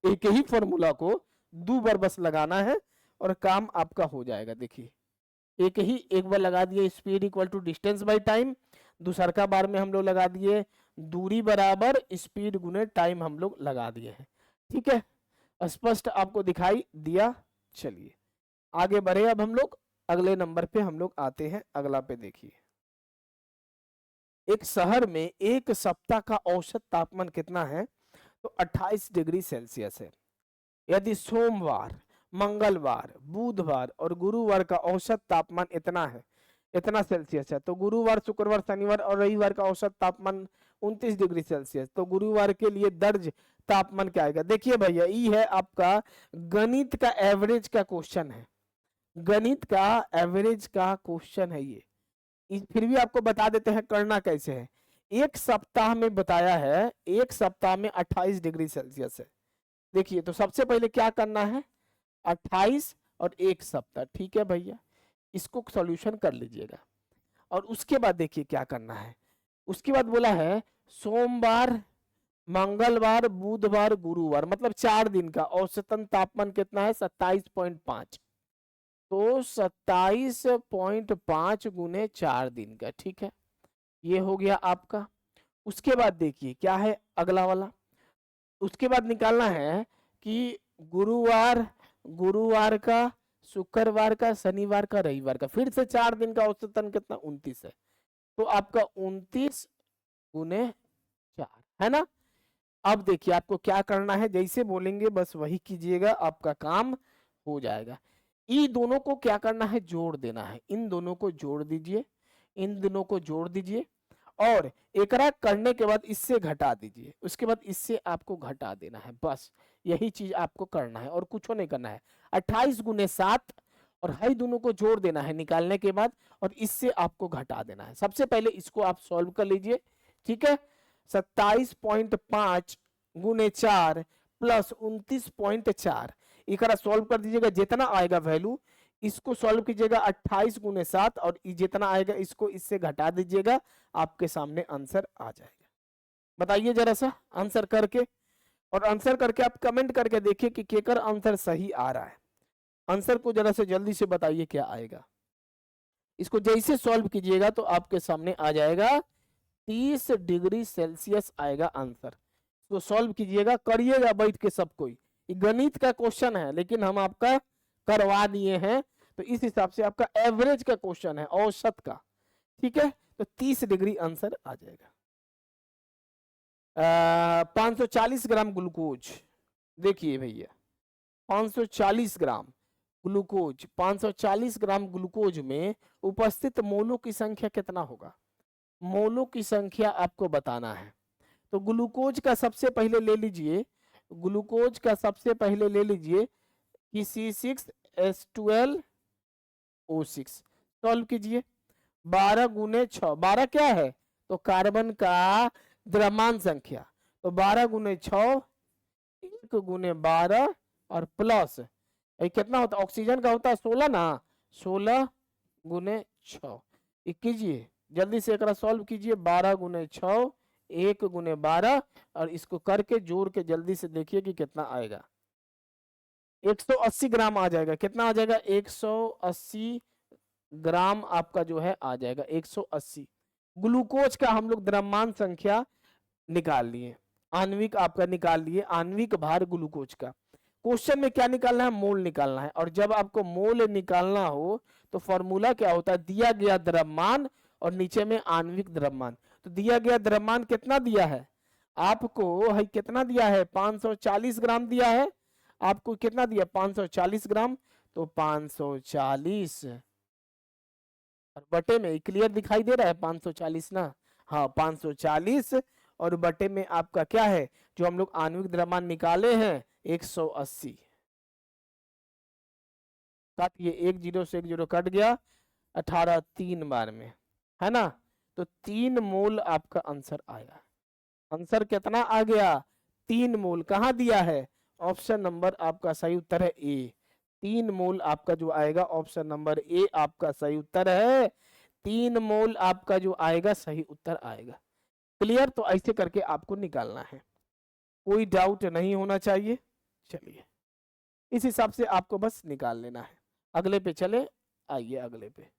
एक ही फॉर्मूला को 2 बार बस लगाना है और काम आपका हो जाएगा। देखिए एक बार लगा दिए speed equal to distance by time, दूसरा बार में हम लोग लगा दिए दूरी बराबर स्पीड गुने टाइम हम लोग लगा दिए हैं। ठीक है, स्पष्ट आपको दिखाई दिया। चलिए आगे बढ़े, अब हम लोग अगले नंबर पे हम लोग आते हैं। अगला पे देखिए, एक शहर में एक सप्ताह का औसत तापमान कितना है, तो 28 डिग्री सेल्सियस है। यदि सोमवार, मंगलवार, बुधवार और गुरुवार का औसत तापमान इतना है, इतना सेल्सियस है, तो गुरुवार, शुक्रवार, शनिवार और रविवार का औसत तापमान 29 डिग्री सेल्सियस, तो गुरुवार के लिए दर्ज तापमान क्या आएगा। देखिए भैया, ये है आपका गणित का एवरेज का क्वेश्चन है, गणित का एवरेज का क्वेश्चन है ये। फिर भी आपको बता देते हैं करना कैसे है। एक सप्ताह में बताया है, एक सप्ताह में 28 डिग्री सेल्सियस है। देखिए तो सबसे पहले क्या करना है, 28 और एक सप्ताह, ठीक है भैया, इसको सॉल्यूशन कर लीजिएगा। और उसके बाद देखिए क्या करना है, उसके बाद बोला है सोमवार, मंगलवार, बुधवार, गुरुवार, मतलब 4 दिन का औसतन तापमान कितना है 27.5, तो 27.5 गुने 4 दिन का, ठीक है, ये हो गया आपका। उसके बाद देखिए क्या है अगला वाला, उसके बाद निकालना है कि गुरुवार, गुरुवार का, शुक्रवार का, शनिवार का, रविवार का, फिर से 4 दिन का औसतन कितना 29 है, तो आपका 29 गुने 4 है ना। अब देखिए आपको क्या करना है, जैसे बोलेंगे बस वही कीजिएगा, आपका काम हो जाएगा। ई दोनों को क्या करना है, जोड़ देना है। इन दोनों को जोड़ दीजिए, इन दोनों को जोड़ दीजिए, और एकरा करने के बाद इससे घटा दीजिए, उसके बाद इससे आपको घटा देना है। बस यही चीज आपको करना है और कुछ नहीं करना है। 28 गुने 7 और हाई दोनों को जोड़ देना है निकालने के बाद, और इससे आपको घटा देना है। सबसे पहले इसको आप सॉल्व कर लीजिए, ठीक है। 27.5 गुने 4 प्लस 29.4, एकरा सॉल्व कर दीजिएगा, जितना आएगा वैल्यू इसको सॉल्व कीजिएगा 28 गुने 7, और जितना आएगा इसको इससे घटा दीजिएगा, आपके सामने आंसर आ जाएगा। बताइए जरा सा आंसर करके, और आंसर करके आप कमेंट करके देखिए कि केकर आंसर सही आ रहा है। आंसर को जरा से जल्दी से बताइए क्या आएगा। इसको जैसे सॉल्व कीजिएगा तो आपके सामने आ जाएगा 30 डिग्री सेल्सियस आएगा आंसर। तो सॉल्व कीजिएगा, करिएगा बैठ के सब कोई। गणित का क्वेश्चन है लेकिन हम आपका करवा दिए हैं, तो इस हिसाब से आपका एवरेज का क्वेश्चन है, औसत का, ठीक है। तो 30 डिग्री आंसर आ जाएगा। 540 ग्राम ग्लूकोज, देखिए भैया 540 ग्राम ग्लूकोज, 540 ग्राम ग्लूकोज में उपस्थित मोलों की संख्या कितना होगा, मोलों की संख्या आपको बताना है। तो ग्लूकोज का सबसे पहले ले लीजिए, ग्लूकोज का सबसे पहले ले लीजिए कि C6H12O6, सॉल्व कीजिए। 12 गुने 6, 12 क्या है तो कार्बन का द्रव्यमान संख्या, तो 12 गुने 6, 1 गुने 12 और प्लस ये कितना होता है, ऑक्सीजन का होता है 16 ना, 16 गुने 6, ये कीजिए जल्दी से, एक सॉल्व कीजिए। 12 गुने 6, 1 गुने 12, और इसको करके जोड़ के जल्दी से देखिए कि कितना आएगा। 180 ग्राम आ जाएगा। कितना आ जाएगा, 180 ग्राम आपका जो है आ जाएगा 180। ग्लूकोज का हम लोग द्रव्यमान संख्या निकाल लिए, आणविक आपका निकाल लिए, आणविक भार ग्लूकोज का। क्वेश्चन में क्या निकालना है, मोल निकालना है। और जब आपको मोल निकालना हो तो फॉर्मूला क्या होता है, दिया गया द्रव्यमान और नीचे में आणविक द्रव्यमान। तो दिया गया द्रव्यमान कितना दिया है आपको, है कितना दिया है, 540 ग्राम दिया है आपको, कितना दिया 540 ग्राम, तो 540 और बटे में क्लियर दिखाई दे रहा है 540 ना, हाँ 540 और बटे में आपका क्या है, जो हम लोग आणविक द्रव्यमान निकाले हैं 180। काटिए, 1 0 से 1 0 कट गया, 18 3 बार में है ना, तो 3 मोल आपका आंसर आया। आंसर कितना आ गया, 3 मोल। कहाँ दिया है, ऑप्शन नंबर आपका सही उत्तर है ए। 3 मोल आपका जो आएगा, ऑप्शन नंबर ए आपका सही उत्तर है। 3 मोल आपका जो आएगा सही उत्तर आएगा। क्लियर, तो ऐसे करके आपको निकालना है, कोई डाउट नहीं होना चाहिए। चलिए इस हिसाब से आपको बस निकाल लेना है। अगले पे चले, आइए अगले पे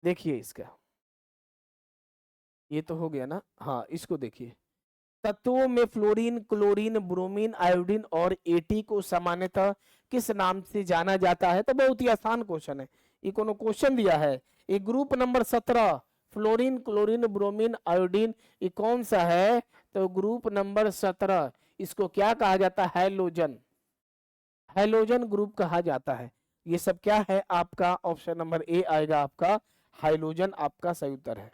देखिए। इसका ये तो हो गया ना, हाँ इसको देखिए। तत्वों में फ्लोरीन, क्लोरीन, ब्रोमीन, आयोडीन और एटी को सामान्यतः किस नाम से जाना जाता है। तो बहुत ही आसान क्वेश्चन है, ये कोनो क्वेश्चन दिया है। ये group number 17 fluorine, chlorine, bromine, iodine, ये कौन सा है, तो ग्रुप नंबर 17, इसको क्या कहा जाता है, हैलोजन। हैलोजन ग्रुप कहा जाता है। ये सब क्या है आपका, ऑप्शन नंबर ए आएगा आपका, हाइलोजन आपका सही उत्तर है।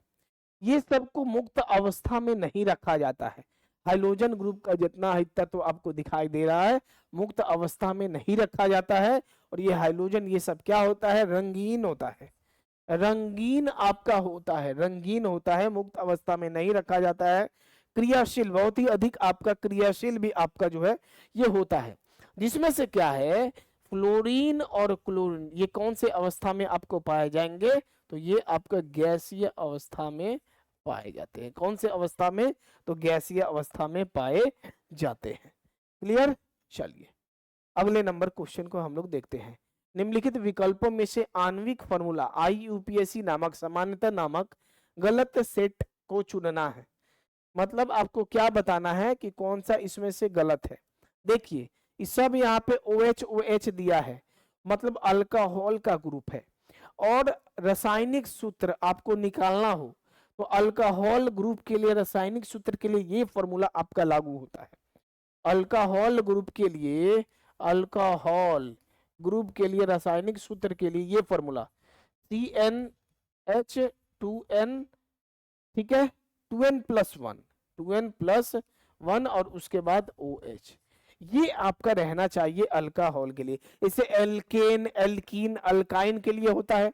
ये सबको मुक्त अवस्था में नहीं रखा जाता है। हाइलोजन ग्रुप का जितना तत्व तो आपको दिखाई दे रहा है, मुक्त अवस्था में नहीं रखा जाता है। और ये हाइलोजन ये सब क्या होता है, रंगीन होता है, रंगीन आपका होता है, रंगीन होता है, मुक्त अवस्था में नहीं रखा जाता है। क्रियाशील, बहुत ही अधिक आपका क्रियाशील भी आपका जो है ये होता है। जिसमें से क्या है, फ्लोरीन और क्लोरीन, ये कौन से अवस्था में आपको पाए जाएंगे, तो ये आपका गैसीय अवस्था में पाए जाते हैं। कौन से अवस्था में, तो गैसीय अवस्था में पाए जाते हैं। क्लियर, चलिए अगले नंबर क्वेश्चन को हम लोग देखते हैं। निम्नलिखित विकल्पों में से आणविक फॉर्मूला IUPAC नामक सामान्यता नामक गलत सेट को चुनना है। मतलब आपको क्या बताना है कि कौन सा इसमें से गलत है। देखिए इस सब यहाँ पे OH दिया है, मतलब अल्कोहल का ग्रुप है। और रासायनिक सूत्र आपको निकालना हो तो अल्कोहल ग्रुप के लिए, रासायनिक सूत्र के लिए ये फॉर्मूला आपका लागू होता है। अल्कोहल ग्रुप के लिए, अल्कोहल ग्रुप के लिए रासायनिक सूत्र के लिए ये फॉर्मूला CnH2n, ठीक है, 2n+1 और उसके बाद OH, ये आपका रहना चाहिए अल्कोहल के लिए। इसे एल्केन, एल्कीन, अल्काइन के लिए होता है।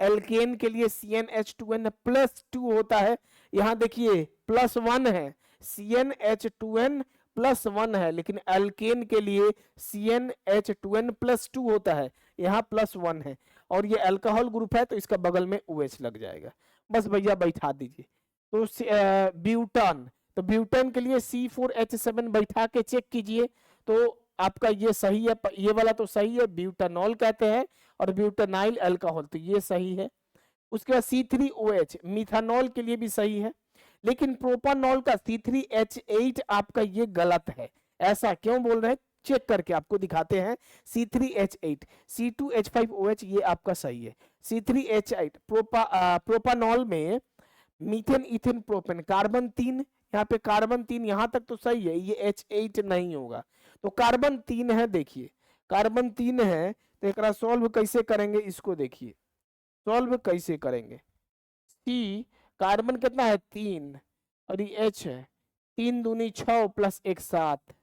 एल्केन के लिए CnH2n+2 होता है। यहाँ देखिए +1 है, CnH2n+1 है, लेकिन एल्केन के लिए CnH2n+2 होता है, यहाँ +1 है, और ये अल्कोहल ग्रुप है तो इसका बगल में OH लग जाएगा। बस भैया बैठा दीजिए। तो ब्यूटान, तो ब्यूटान के लिए C4H7 बैठा के चेक कीजिए तो आपका ये सही है, ये वाला तो सही है, ब्यूटानॉल कहते हैं, और ब्यूटानाइल अल्कोहल, तो ये सही है। उसके बाद C3OH मिथानॉल के लिए भी सही है, लेकिन प्रोपानॉल का C3H8 आपका ये गलत है। ऐसा क्यों बोल रहे हैं, चेक करके आपको दिखाते हैं। C3H8, C2H5OH ये आपका सही है। C3H8 प्रोपानॉल में मीथेन, इथेन, प्रोपेन, कार्बन 3, यहाँ पे कार्बन 3 यहाँ तक तो सही है, ये H8 नहीं होगा, तो कार्बन 3 है। देखिए कार्बन 3 है, तो एक सॉल्व कैसे करेंगे, इसको देखिए सॉल्व कैसे करेंगे। C कार्बन कितना है 3 और ये H है, 3 दूनी 6 + 1 7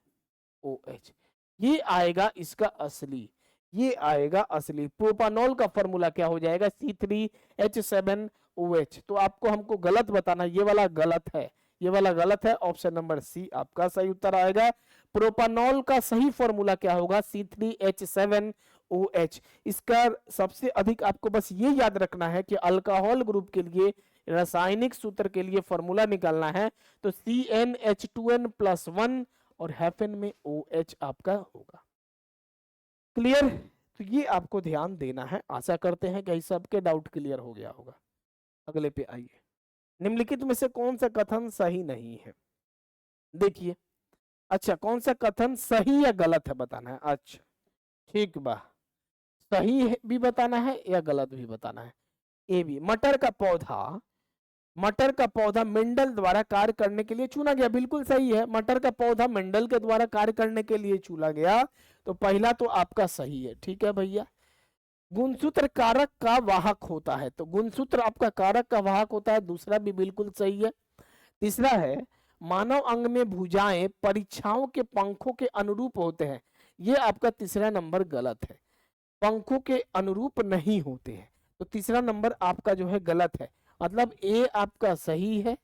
OH, ये आएगा इसका असली, ये आएगा असली। प्रोपानॉल का फॉर्मूला क्या हो जाएगा, C3H7OH। तो आपको हमको गलत बताना, ये वाला गलत है, ये वाला गलत है, ऑप्शन नंबर C आपका सही उत्तर आएगा। प्रोपानॉल का सही फॉर्मूला क्या होगा, C3H7OH। इसका सबसे अधिक आपको बस ये याद रखना है कि अल्कोहल ग्रुप के लिए रासायनिक सूत्र के लिए फॉर्मूला निकालना है तो CnH2n+1 और हेफेन में OH आपका होगा। क्लियर, तो ये आपको ध्यान देना है। आशा करते हैं कि सबके डाउट क्लियर हो गया होगा। अगले पे आइए, निम्नलिखित में से कौन सा कथन सही नहीं है, देखिए। अच्छा, कौन सा कथन सही या गलत है बताना है। अच्छा ठीक बा, सही भी बताना है या गलत भी बताना है। ए बी, मटर का पौधा मेंडल द्वारा कार्य करने के लिए चुना गया, बिल्कुल सही है। मटर का पौधा मेंडल के द्वारा कार्य करने के लिए चुना गया, तो पहला तो आपका सही है, ठीक है भैया। गुणसूत्र कारक का वाहक होता है, तो गुणसूत्र आपका कारक का वाहक होता है, दूसरा भी बिल्कुल सही है। तीसरा है मानव अंग में भुजाएं परीक्षाओं के पंखों के अनुरूप होते हैं, ये आपका तीसरा नंबर गलत है, पंखों के अनुरूप नहीं होते हैं, तो तीसरा नंबर आपका जो है गलत है। मतलब ए आपका सही है,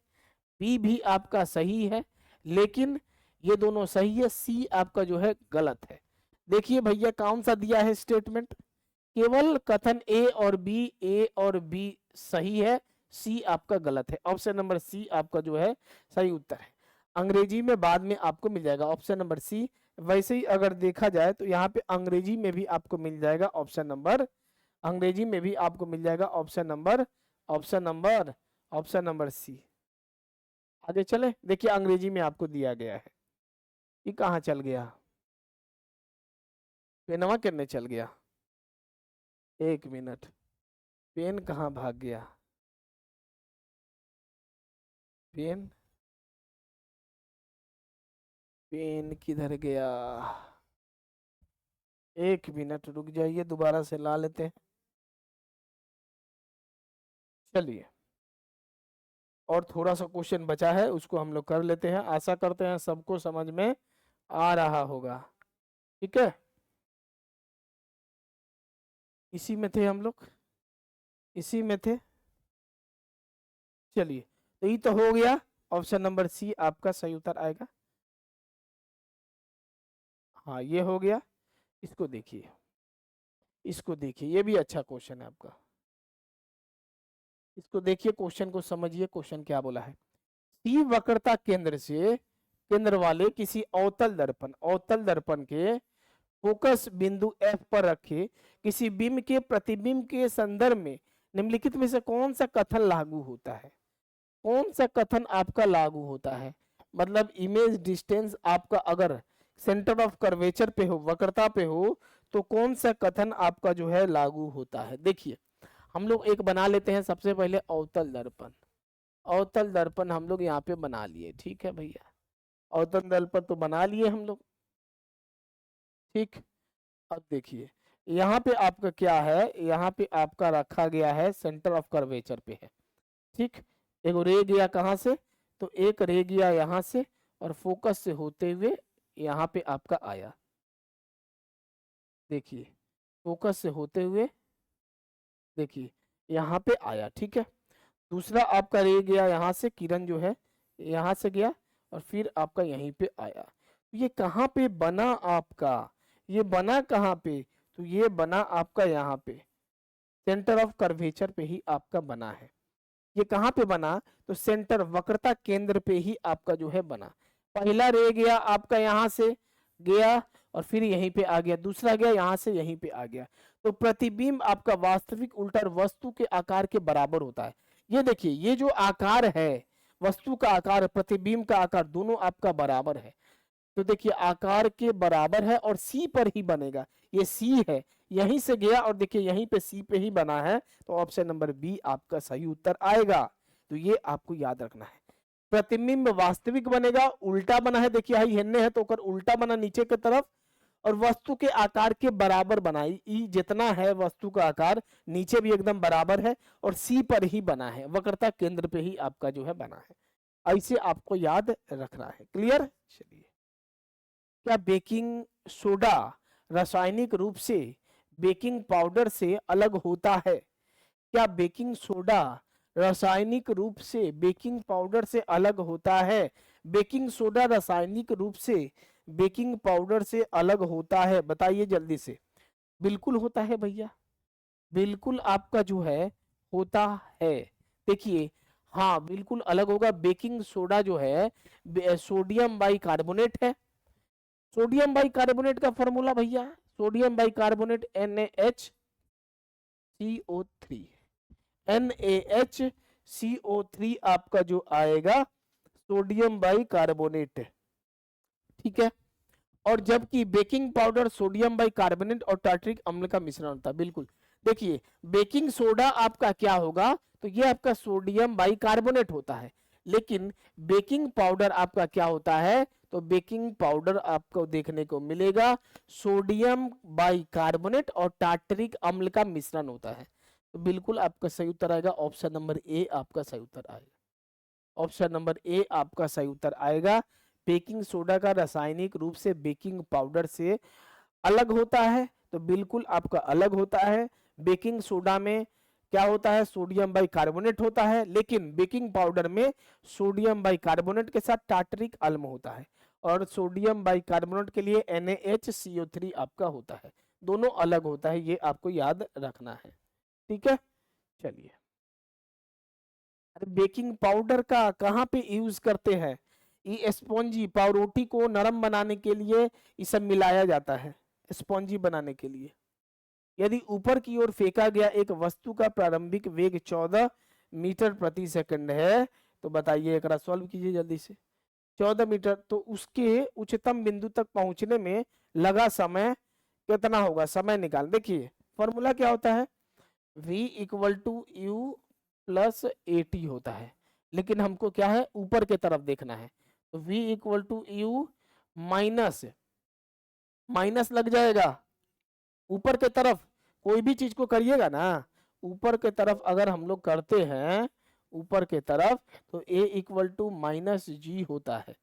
बी भी आपका सही है, लेकिन ये दोनों सही है, सी आपका जो है गलत है। देखिए भैया कौन सा दिया है स्टेटमेंट, केवल कथन ए और बी सही है, सी आपका गलत है। ऑप्शन नंबर सी आपका जो है सही उत्तर है। अंग्रेजी में बाद में आपको मिल जाएगा ऑप्शन नंबर सी। वैसे ही अगर देखा जाए तो यहाँ पे अंग्रेजी में भी आपको मिल जाएगा ऑप्शन नंबर, अंग्रेजी में भी आपको मिल जाएगा ऑप्शन नंबर सी। आगे चले, देखिए अंग्रेजी में आपको दिया गया है, ये कहाँ चल गया, पेनवा करने चल गया, एक मिनट, पेन कहाँ भाग गया, पेन किधर गया, एक मिनट रुक जाइए, दोबारा से ला लेते हैं। चलिए, और थोड़ा सा क्वेश्चन बचा है, उसको हम लोग कर लेते हैं। आशा करते हैं सबको समझ में आ रहा होगा, ठीक है। इसी में थे हम लोग, इसी में थे। चलिए, तो ये तो हो गया, ऑप्शन नंबर सी आपका सही उत्तर आएगा। हाँ ये हो गया, इसको देखिए, इसको देखिए, ये भी अच्छा क्वेश्चन है आपका, इसको देखिए, क्वेश्चन को समझिए, क्वेश्चन क्या बोला है। सी वक्रता केंद्र से, केंद्र वाले किसी अवतल दर्पण के फोकस बिंदु F पर रखे किसी बिंब के प्रतिबिंब के संदर्भ में निम्नलिखित में से कौन सा कथन लागू होता है, कौन सा कथन आपका लागू होता है। मतलब इमेज डिस्टेंस आपका अगर सेंटर ऑफ कर्वेचर पे हो, वक्रता पे हो, तो कौन सा कथन आपका जो है लागू होता है। देखिए हम लोग एक बना लेते हैं, सबसे पहले अवतल दर्पण हम लोग यहाँ पे बना लिए, ठीक है भैया, अवतल दर्पण तो बना लिए हम लोग, ठीक। अब देखिए यहाँ पे आपका क्या है, यहाँ पे आपका रखा गया है सेंटर ऑफ कर्वेचर पे है, ठीक। एक रे गया कहाँ से, तो एक रे गया यहाँ से और फोकस से होते हुए यहाँ पे आपका आया, देखिए फोकस से होते हुए देखिए यहाँ पे आया, ठीक है। दूसरा आपका रे गया यहाँ से, किरण जो है यहाँ से गया और फिर आपका यहीं पे आया। तो ये कहाँ पे बना आपका, ये बना कहाँ पे, तो ये बना आपका यहाँ पे सेंटर ऑफ कर्वेचर पे ही आपका बना है। ये कहाँ पे बना, तो सेंटर वक्रता केंद्र पे ही आपका जो है बना। पहला रे गया आपका यहाँ से गया और फिर यहीं पे आ गया, दूसरा गया यहाँ से यहीं पे आ गया। तो प्रतिबिंब आपका वास्तविक उल्टा वस्तु के आकार के बराबर होता है। ये देखिए ये जो आकार है, वस्तु का आकार, प्रतिबिंब का आकार, दोनों आपका बराबर है। तो देखिए आकार के बराबर है और सी पर ही बनेगा, ये सी है, यहीं से गया और देखिए यहीं पे सी पे ही बना है, तो ऑप्शन नंबर बी आपका सही उत्तर आएगा। तो ये आपको याद रखना है। प्रतिबिंब वास्तविक बनेगा, उल्टा बना है, देखिए हाई हेन्ने है तो उल्टा बना नीचे की तरफ, और वस्तु के आकार के बराबर बना, ई जितना है वस्तु का आकार नीचे भी एकदम बराबर है और सी पर ही बना है, वक्रता केंद्र पे ही आपका जो है बना है। ऐसे आपको याद रखना है। क्लियर? चलिए, क्या बेकिंग सोडा रासायनिक रूप से बेकिंग पाउडर से अलग होता है? क्या बेकिंग सोडा रासायनिक रूप से बेकिंग पाउडर से अलग होता है? बेकिंग सोडा रासायनिक रूप से बेकिंग पाउडर से अलग होता है, बताइए जल्दी से। बिल्कुल होता है भैया, बिल्कुल आपका जो है होता है। देखिए हाँ बिल्कुल अलग होगा। बेकिंग सोडा जो है सोडियम बाइकार्बोनेट है। सोडियम बाइकार्बोनेट का फॉर्मूला भैया, सोडियम बाइकार्बोनेट NaHCO3, NaHCO3 आपका जो आएगा सोडियम बाइकार्बोनेट, ठीक है। और जबकि बेकिंग पाउडर सोडियम बाइकार्बोनेट और टार्टरिक अम्ल का मिश्रण होता है। बिल्कुल देखिए बेकिंग सोडा आपका क्या होगा, तो ये आपका सोडियम बाइकार्बोनेट होता है, लेकिन बेकिंग पाउडर आपका क्या होता है, तो बेकिंग पाउडर आपको देखने को मिलेगा सोडियम बाइकार्बोनेट और टार्टरिक अम्ल का मिश्रण होता है। तो बिल्कुल आपका सही उत्तर आएगा ऑप्शन नंबर ए, आपका सही उत्तर आएगा ऑप्शन नंबर ए आपका सही उत्तर आएगा। बेकिंग सोडा का रासायनिक रूप से बेकिंग पाउडर से अलग होता है, तो बिल्कुल आपका अलग होता है। बेकिंग सोडा में क्या होता है, सोडियम बाइकार्बोनेट होता है, लेकिन बेकिंग पाउडर में सोडियम बाइकार्बोनेट के साथ टार्टरिक अम्ल होता है, और सोडियम बाइकार्बोनेट के लिए NaHCO3 आपका होता है। दोनों अलग होता है, ये आपको याद रखना है, ठीक है। चलिए, अरे बेकिंग पाउडर का कहाँ पे यूज करते हैं, ये स्पॉन्जी पावरोटी को नरम बनाने के लिए ये सब मिलाया जाता है, स्पॉन्जी बनाने के लिए। यदि ऊपर की ओर फेंका गया एक वस्तु का प्रारंभिक वेग 14 मीटर प्रति सेकंड है, तो बताइए एक सॉल्व कीजिए जल्दी से। 14 मीटर, तो उसके उच्चतम बिंदु तक पहुंचने में लगा समय कितना होगा, समय निकाल। देखिए फॉर्मूला क्या होता है, V equal to U plus AT होता है, लेकिन हमको क्या है ऊपर के तरफ देखना है, तो V equal to U minus minus लग जाएगा ऊपर के तरफ, कोई भी चीज को करिएगा ना ऊपर के तरफ अगर हम लोग करते हैं ऊपर के तरफ, तो A इक्वल टू माइनस जी होता है,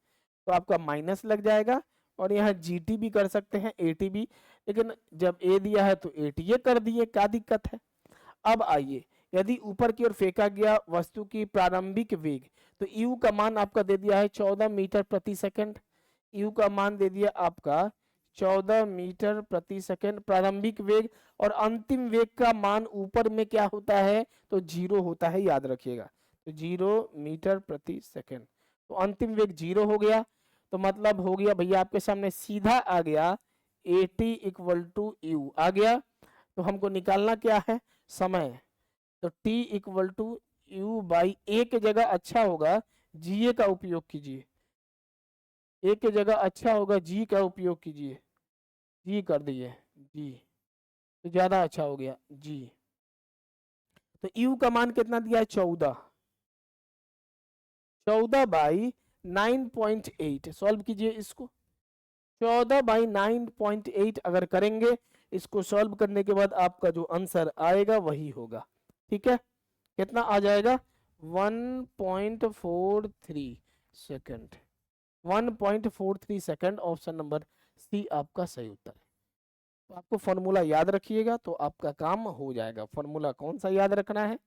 तो आपका माइनस लग जाएगा। और यहाँ GT भी कर सकते हैं, AT भी, लेकिन जब A दिया है तो ATA कर दिए, क्या दिक्कत है। अब आइए, यदि ऊपर की ओर फेंका गया वस्तु की प्रारंभिक वेग, तो यू का मान आपका दे दिया है 14 मीटर प्रति सेकंड, यू का मान दे दिया आपका 14 मीटर प्रति सेकंड प्रारंभिक वेग, और अंतिम वेग का मान ऊपर में क्या होता है, तो 0 होता है, याद रखिएगा। तो 0 मीटर प्रति सेकंड, तो अंतिम वेग 0 हो गया, तो मतलब हो गया भैया आपके सामने सीधा आ गया AT इक्वल टू यू आ गया। तो हमको निकालना क्या है, समय, तो T equal to U by A की जगह अच्छा होगा GA का उपयोग कीजिए, A की जगह अच्छा होगा G का उपयोग कीजिए, G कर दिए G, तो ज्यादा अच्छा हो गया G। तो U का मान कितना दिया है 14, 14 बाई 9.8, सॉल्व कीजिए इसको। 14 बाई 9.8 अगर करेंगे इसको सॉल्व करने के बाद आपका जो आंसर आएगा वही होगा। ठीक है, कितना आ जाएगा 1.43 second, 1.43 second. Option number C आपका सही उत्तर है। तो आपको फॉर्मूला याद रखिएगा तो आपका काम हो जाएगा। फॉर्मूला कौन सा याद रखना है,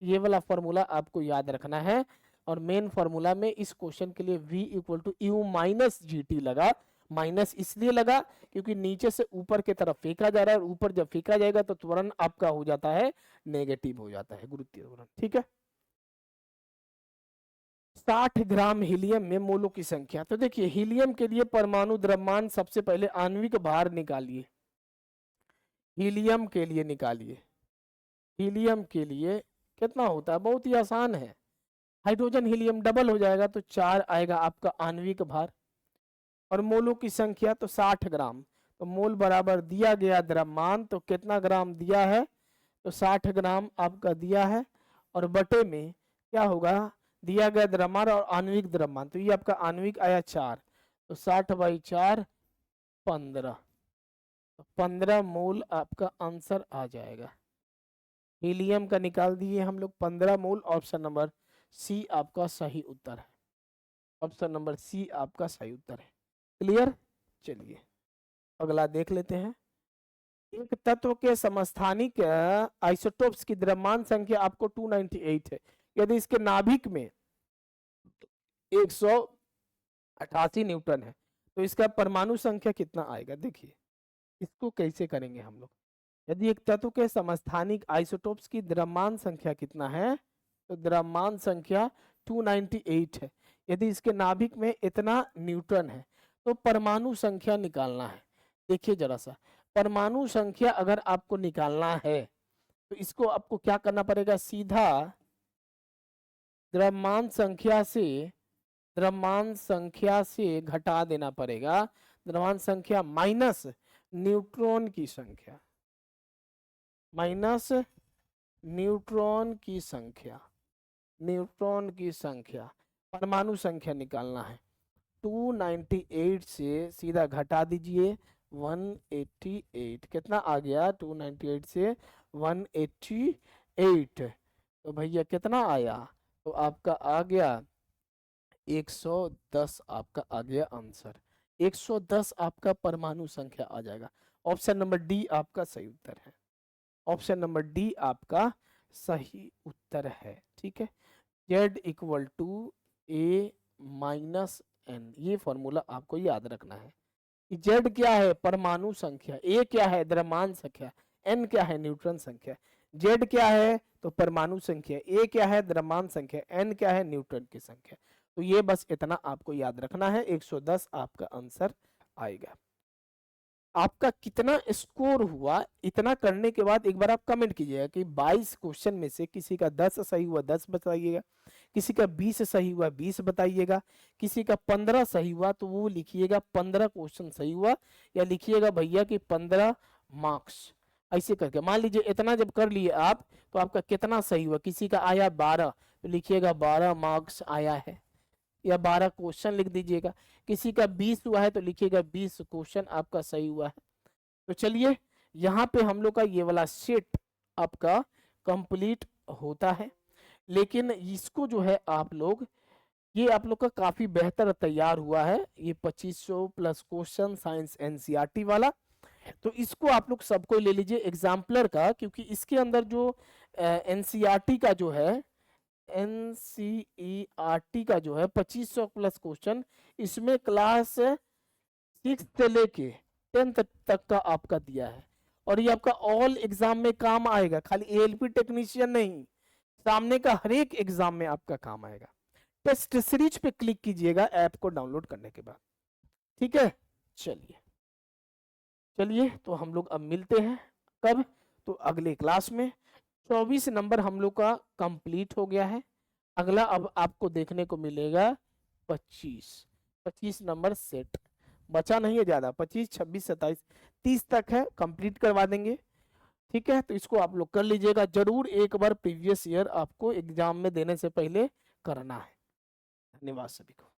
ये वाला फॉर्मूला आपको याद रखना है। और मेन फॉर्मूला में इस क्वेश्चन के लिए v equal to U minus G T लगा। माइनस इसलिए लगा क्योंकि नीचे से ऊपर की तरफ फेंका जा रहा है, और ऊपर जब फेंका जाएगा तो त्वरण आपका हो जाता है नेगेटिव हो जाता है, गुरुत्वीय त्वरण। ठीक है, 60 ग्राम हीलियम में मोलों की संख्या। तो देखिए हीलियम के लिए परमाणु द्रव्यमान, सबसे पहले आणविक भार निकालिए, हीलियम के लिए निकालिए। हीलियम के लिए कितना होता है, बहुत ही आसान है, हाइड्रोजन हीलियम डबल हो जाएगा तो 4 आएगा आपका आणविक भार। और मोलों की संख्या तो 60 ग्राम, तो मोल बराबर दिया गया द्रव्यमान, तो कितना ग्राम दिया है, तो 60 ग्राम आपका दिया है। और बटे में क्या होगा, दिया गया द्रव्यमान और आणविक द्रव्यमान, तो ये आपका आणविक आया 4, तो 60/4 15, 15 मोल आपका आंसर आ जाएगा। हीलियम का निकाल दिए हम लोग 15 मोल। ऑप्शन नंबर सी आपका सही उत्तर है। ऑप्शन नंबर सी आपका सही उत्तर है। क्लियर, चलिए अगला देख लेते हैं। एक तत्व के समस्थानिक आइसोटोप्स की द्रव्यमान संख्या आपको 298 है। यदि इसके नाभिक में 188 न्यूटन है तो इसका परमाणु संख्या कितना आएगा। देखिए इसको कैसे करेंगे हम लोग। यदि एक तत्व के समस्थानिक आइसोटोप्स की द्रव्यमान संख्या कितना है, तो द्रव्यमान संख्या 298 है। यदि इसके नाभिक में इतना न्यूट्रॉन है तो परमाणु संख्या निकालना है। देखिए जरा सा, परमाणु संख्या अगर आपको निकालना है तो इसको आपको क्या करना पड़ेगा, सीधा द्रव्यमान संख्या से घटा देना पड़ेगा। द्रव्यमान संख्या माइनस न्यूट्रॉन की संख्या, माइनस न्यूट्रॉन की संख्या, न्यूट्रॉन की संख्या, परमाणु संख्या निकालना है। 298 से सीधा घटा दीजिए 188, कितना आ गया 298 से 188, तो भैया कितना आया, तो आपका आ गया 110, आपका आ गया आंसर 110 आपका परमाणु संख्या आ जाएगा। ऑप्शन नंबर डी आपका सही उत्तर है। ऑप्शन नंबर डी आपका सही उत्तर है। ठीक है, Z equal to A minus N, ये फॉर्मूला आपको याद रखना है। Z क्या है, परमाणु संख्या, A क्या है, द्रव्यमान संख्या, N क्या है, न्यूट्रॉन संख्या। Z क्या है, तो परमाणु संख्या, A क्या है, द्रव्यमान संख्या, N क्या है, न्यूट्रॉन की संख्या। तो ये बस इतना आपको याद रखना है, 110 आपका आंसर आएगा। आपका कितना स्कोर हुआ, इतना करने के बाद एक बार आप कमेंट कीजिएगा कि 22 क्वेश्चन में से किसी का 10 सही हुआ 10 बताइएगा, किसी का 20 सही हुआ 20 बताइएगा, किसी का 15 सही हुआ तो वो लिखिएगा 15 क्वेश्चन सही हुआ, या लिखिएगा भैया कि 15 मार्क्स। ऐसे करके मान लीजिए इतना जब कर लिए आप तो आपका कितना सही हुआ, किसी का आया 12 तो लिखिएगा 12 मार्क्स आया है, या 12 क्वेश्चन लिख दीजिएगा। किसी का 20 हुआ है तो लिखिएगा 20 क्वेश्चन आपका सही हुआ है। तो चलिए यहाँ पे हम लोग का ये वाला सेट आपका कंप्लीट होता है। लेकिन इसको जो है आप लोग, ये आप लोग का काफी बेहतर तैयार हुआ है, ये 2500 प्लस क्वेश्चन साइंस एनसीईआरटी वाला। तो इसको आप लोग सबको ले लीजिए एग्जाम्पलर का, क्योंकि इसके अंदर जो एनसीईआरटी का जो है, एनसीईआरटी का जो है 2500 प्लस क्वेश्चन, इसमें क्लास 6 से लेके 10th तक का आपका दिया है। और ये आपका ऑल एग्जाम में काम आएगा, खाली एएलपी टेक्नीशियन नहीं, सामने का हर एक एग्जाम में आपका काम आएगा। टेस्ट सीरीज पे क्लिक कीजिएगा ऐप को डाउनलोड करने के बाद। ठीक है, चलिए तो हम लोग अब मिलते हैं कब, तो अगले क्लास में। 24 नंबर हम लोग का कंप्लीट हो गया है। अगला अब आपको देखने को मिलेगा 25 नंबर सेट, बचा नहीं है ज्यादा, 25 26 27 30 तक है, कंप्लीट करवा देंगे। ठीक है, तो इसको आप लोग कर लीजिएगा जरूर, एक बार प्रीवियस ईयर आपको एग्जाम में देने से पहले करना है। धन्यवाद सभी को।